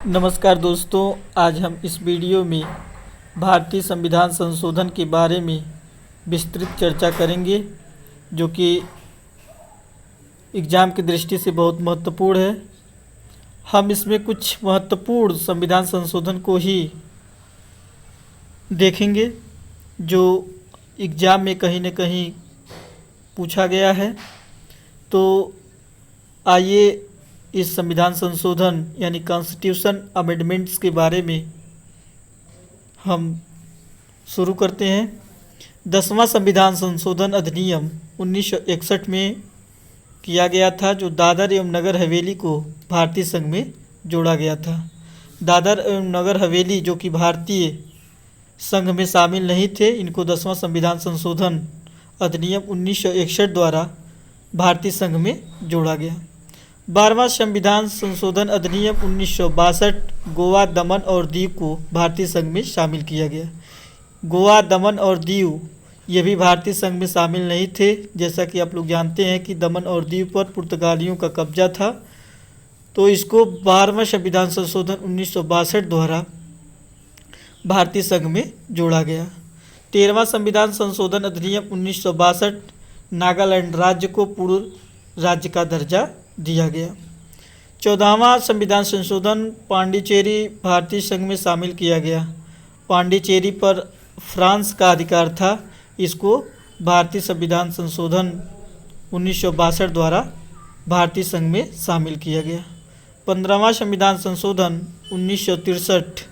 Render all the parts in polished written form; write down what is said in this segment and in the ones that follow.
नमस्कार दोस्तों, आज हम इस वीडियो में भारतीय संविधान संशोधन के बारे में विस्तृत चर्चा करेंगे, जो कि एग्ज़ाम की दृष्टि से बहुत महत्वपूर्ण है। हम इसमें कुछ महत्वपूर्ण संविधान संशोधन को ही देखेंगे जो एग्ज़ाम में कहीं न कहीं पूछा गया है। तो आइए इस संविधान संशोधन यानी कॉन्स्टिट्यूशन अमेंडमेंट्स के बारे में हम शुरू करते हैं। 10वां संविधान संशोधन अधिनियम 1961 में किया गया था, जो दादर एवं नगर हवेली को भारतीय संघ में जोड़ा गया था। दादर एवं नगर हवेली जो कि भारतीय संघ में शामिल नहीं थे, इनको 10वां संविधान संशोधन अधिनियम 1961 द्वारा भारतीय संघ में जोड़ा गया। 12वां संविधान संशोधन अधिनियम 1962 गोवा, दमन और दीव को भारतीय संघ में शामिल किया गया। गोवा, दमन और दीव ये भी भारतीय संघ में शामिल नहीं थे। जैसा कि आप लोग जानते हैं कि दमन और दीव पर पुर्तगालियों का कब्जा था, तो इसको 12वां संविधान संशोधन 1962 द्वारा भारतीय संघ में जोड़ा गया। 13वां संविधान संशोधन अधिनियम 1962 नागालैंड राज्य को पूर्व राज्य का दर्जा दिया गया। 14वां संविधान संशोधन पांडिचेरी भारतीय संघ में शामिल किया गया। पांडिचेरी पर फ्रांस का अधिकार था, इसको भारतीय संविधान संशोधन 1962 द्वारा भारतीय संघ में शामिल किया गया। 15वां संविधान संशोधन 1963,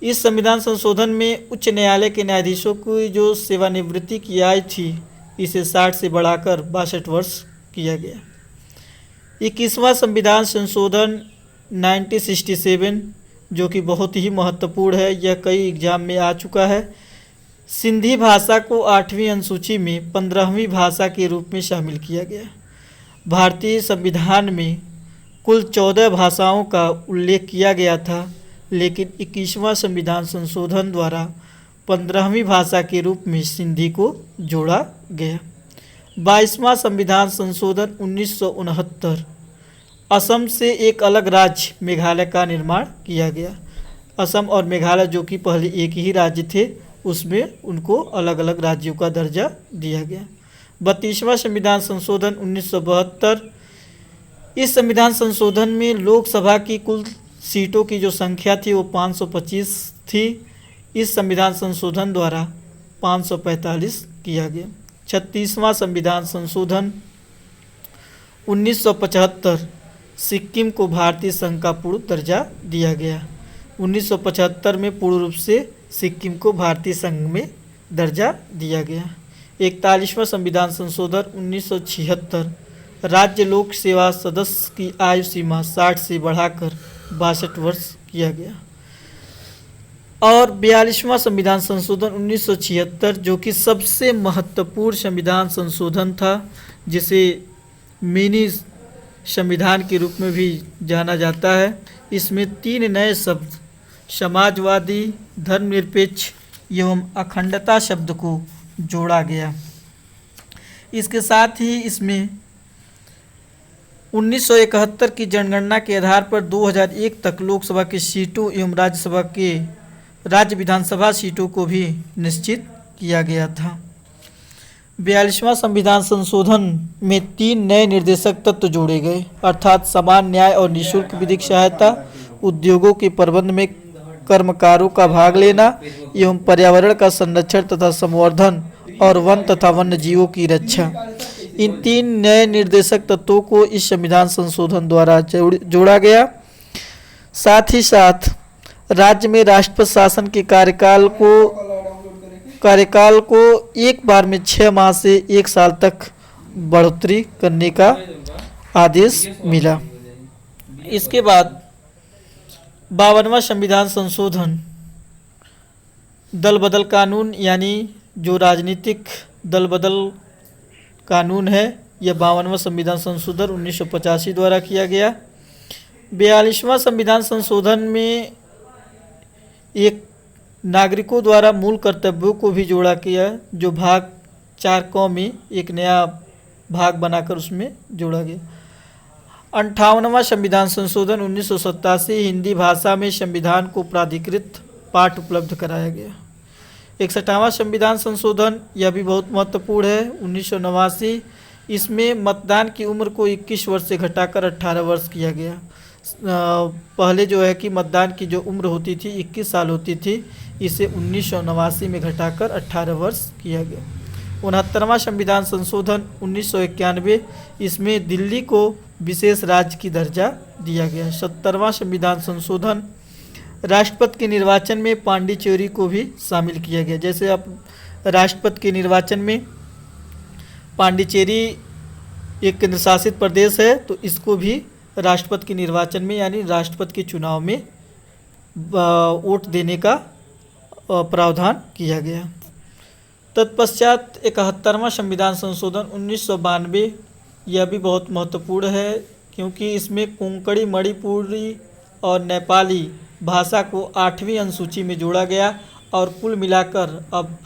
इस संविधान संशोधन में उच्च न्यायालय के न्यायाधीशों की जो सेवानिवृत्ति की आयु थी, इसे 60 से बढ़ाकर 62 वर्ष किया गया। 21वां संविधान संशोधन 1967, जो कि बहुत ही महत्वपूर्ण है, यह कई एग्जाम में आ चुका है। सिंधी भाषा को 8वीं अनुसूची में 15वीं भाषा के रूप में शामिल किया गया। भारतीय संविधान में कुल 14 भाषाओं का उल्लेख किया गया था, लेकिन 21वां संविधान संशोधन द्वारा 15वीं भाषा के रूप में सिंधी को जोड़ा गया। 22वां संविधान संशोधन 1969, असम से एक अलग राज्य मेघालय का निर्माण किया गया। असम और मेघालय जो कि पहले एक ही राज्य थे, उसमें उनको अलग अलग राज्यों का दर्जा दिया गया। 32वां संविधान संशोधन 1972, इस संविधान संशोधन में लोकसभा की कुल सीटों की जो संख्या थी वो 525 थी। इस संविधान संशोधन द्वारा 545 किया गया। 36वां संविधान संशोधन 1975, सिक्किम को भारतीय संघ का पूर्ण दर्जा दिया गया। 1975 में पूर्ण रूप से सिक्किम को भारतीय संघ में दर्जा दिया गया। 41वां संविधान संशोधन 1976, राज्य लोक सेवा सदस्य की आयु सीमा 60 से बढ़ाकर 62 वर्ष किया गया। और 42वां संविधान संशोधन 1976, जो कि सबसे महत्वपूर्ण संविधान संशोधन था, जिसे मिनी संविधान के रूप में भी जाना जाता है। इसमें 3 नए शब्द समाजवादी, धर्मनिरपेक्ष एवं अखंडता शब्द को जोड़ा गया। इसके साथ ही इसमें 1971 की जनगणना के आधार पर 2001 तक लोकसभा की सीटों एवं राज्यसभा के राज्य विधानसभा सीटों को भी निश्चित किया गया था। 42वां संविधान संशोधन में 3 नए निर्देशक तत्व जोड़े गए, अर्थात समान न्याय और निःशुल्क विधिक सहायता, उद्योगों के प्रबंध में कर्मकारों का भाग लेना एवं पर्यावरण का संरक्षण तथा संवर्धन और वन तथा वन्य जीवों की रक्षा। इन 3 नए निर्देशक तत्वों को इस संविधान संशोधन द्वारा जोड़ा गया। साथ ही साथ राज्य में राष्ट्रपति शासन के कार्यकाल को एक बार में 6 माह से 1 साल तक बढ़ोतरी करने का आदेश मिला। इसके बाद 52वां संविधान संशोधन दल बदल कानून, यानी जो राजनीतिक दल बदल कानून है, यह 52वां संविधान संशोधन 1985 द्वारा किया गया। 42वां संविधान संशोधन में एक नागरिकों द्वारा मूल कर्तव्यों को भी जोड़ा गया, जो भाग 4 क में एक नया भाग बनाकर उसमें जोड़ा गया। 58वां संविधान संशोधन 1987 हिंदी भाषा में संविधान को प्राधिकृत पाठ उपलब्ध कराया गया। 61वां संविधान संशोधन, यह भी बहुत महत्वपूर्ण है, 1989। इसमें मतदान की उम्र को 21 वर्ष से घटाकर 18 वर्ष किया गया। पहले जो है कि मतदान की जो उम्र होती थी 21 साल होती थी, इसे 1989 में घटाकर 18 वर्ष किया गया। 69वां संविधान संशोधन 1991, इसमें दिल्ली को विशेष राज्य की दर्जा दिया गया। 70वां संविधान संशोधन, राष्ट्रपति के निर्वाचन में पांडिचेरी को भी शामिल किया गया। जैसे अब राष्ट्रपति के निर्वाचन में पांडिचेरी एक केंद्र शासित प्रदेश है, तो इसको भी राष्ट्रपति के निर्वाचन में यानी राष्ट्रपति के चुनाव में वोट देने का प्रावधान किया गया। तत्पश्चात 71वां संविधान संशोधन 1992, यह भी बहुत महत्वपूर्ण है क्योंकि इसमें कोंकणी, मणिपुरी और नेपाली भाषा को 8वीं अनुसूची में जोड़ा गया और कुल मिलाकर अब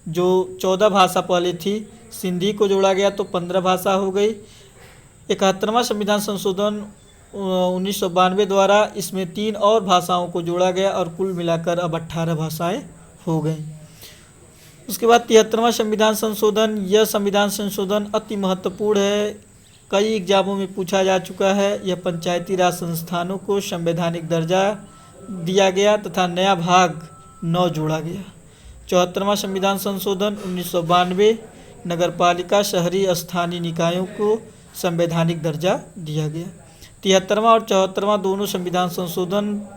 जो 14 भाषा पहले थी, सिंधी को जोड़ा गया तो 15 भाषा हो गई। 71वां संविधान संशोधन 1992 द्वारा इसमें 3 और भाषाओं को जोड़ा गया और कुल मिलाकर अब 18 भाषाएं हो गई। उसके बाद 73वां संविधान संशोधन, यह संविधान संशोधन अति महत्वपूर्ण है, कई एग्जामों में पूछा जा चुका है। यह पंचायती राज संस्थानों को संवैधानिक दर्जा दिया गया तथा नया भाग 9 जोड़ा गया। 74वां संविधान संशोधन 1992, नगरपालिका, शहरी स्थानीय निकायों को संवैधानिक दर्जा दिया गया। 73वां और 74वां दोनों संविधान संशोधन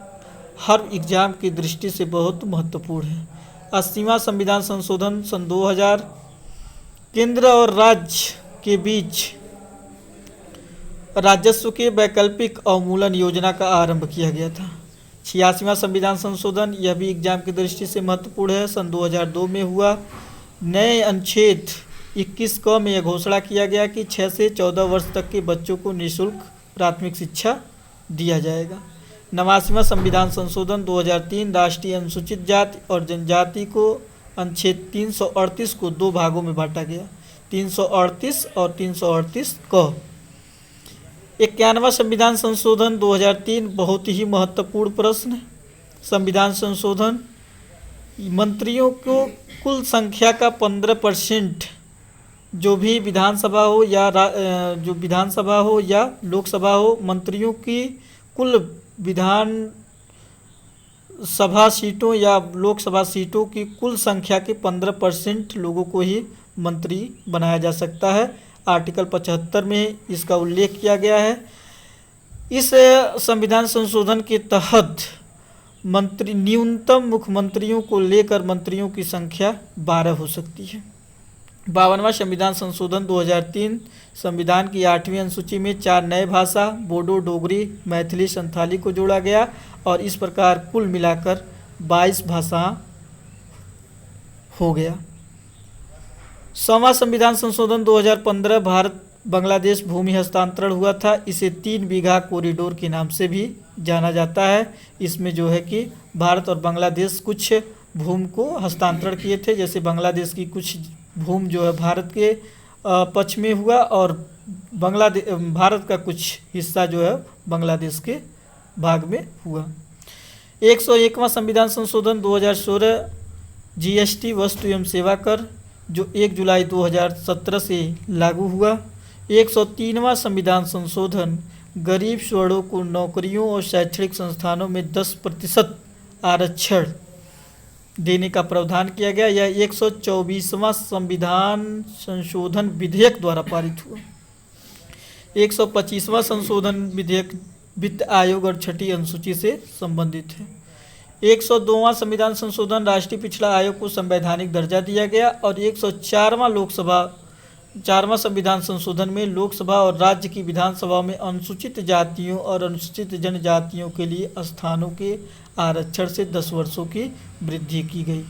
हर एग्जाम की दृष्टि से बहुत महत्वपूर्ण है। 80वां संविधान संशोधन सन 2000, केंद्र और राज्य के बीच राजस्व के वैकल्पिक अवमूल्यन योजना का आरंभ किया गया था। 86वां संविधान संशोधन, यह भी एग्जाम की दृष्टि से महत्वपूर्ण है, सन 2002 में हुआ। नए अनुच्छेद 21 क में यह घोषणा किया गया कि 6 से 14 वर्ष तक के बच्चों को निःशुल्क प्राथमिक शिक्षा दिया जाएगा। 89वां संविधान संशोधन 2003, राष्ट्रीय अनुसूचित जाति और जनजाति को अनुच्छेद 338 को 2 भागों में बांटा गया, 338 और 338 क। 91वां संविधान संशोधन 2003, बहुत ही महत्वपूर्ण प्रश्न। संविधान संशोधन, मंत्रियों को कुल संख्या का 15% जो भी विधानसभा हो या लोकसभा हो, मंत्रियों की कुल विधान सभा सीटों या लोकसभा सीटों की कुल संख्या के 15% लोगों को ही मंत्री बनाया जा सकता है। आर्टिकल 75 में इसका उल्लेख किया गया है। इस संविधान संशोधन के तहत मंत्री न्यूनतम मुख्यमंत्रियों को लेकर मंत्रियों की संख्या 12 हो सकती है। 52वां संविधान संशोधन 2003, संविधान की 8वीं अनुसूची में 4 नए भाषा बोडो, डोगरी, मैथिली, संथाली को जोड़ा गया और इस प्रकार कुल मिलाकर 22 भाषा हो गया। 100वां संविधान संशोधन 2015, भारत बांग्लादेश भूमि हस्तांतरण हुआ था। इसे 3 बीघा कॉरिडोर के नाम से भी जाना जाता है। इसमें जो है कि भारत और बांग्लादेश कुछ भूमि को हस्तांतरण किए थे, जैसे बांग्लादेश की कुछ भूमि जो है भारत के पक्ष में हुआ और भारत का कुछ हिस्सा जो है बांग्लादेश के भाग में हुआ। 101वां संविधान संशोधन 2016, जीएसटी वस्तु एवं सेवा कर जो 1 जुलाई 2017 से लागू हुआ। 103वां संविधान संशोधन, गरीब स्वर्णों को नौकरियों और शैक्षणिक संस्थानों में 10% आरक्षण देने का प्रावधान किया गया। यह 124वां संविधान संशोधन विधेयक द्वारा पारित हुआ। 125वां संशोधन विधेयक वित्त आयोग और 6ठी अनुसूची से संबंधित है। 102वां संविधान संशोधन, राष्ट्रीय पिछड़ा आयोग को संवैधानिक दर्जा दिया गया और 104वां संविधान संशोधन में लोकसभा और राज्य की विधानसभा में अनुसूचित जातियों और अनुसूचित जनजातियों के लिए स्थानों के आरक्षण से 10 वर्षों की वृद्धि की गई।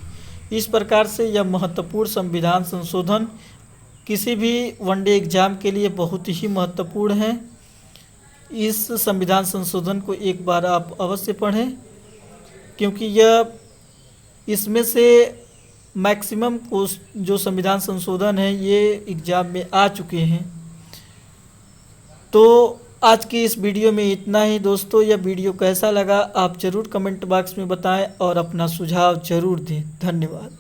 इस प्रकार से यह महत्वपूर्ण संविधान संशोधन किसी भी वनडे एग्जाम के लिए बहुत ही महत्वपूर्ण है। इस संविधान संशोधन को एक बार आप अवश्य पढ़ें, क्योंकि यह इसमें से मैक्सिमम को जो संविधान संशोधन है ये एग्ज़ाम में आ चुके हैं। तो आज की इस वीडियो में इतना ही दोस्तों। यह वीडियो कैसा लगा आप ज़रूर कमेंट बॉक्स में बताएं और अपना सुझाव ज़रूर दें। धन्यवाद।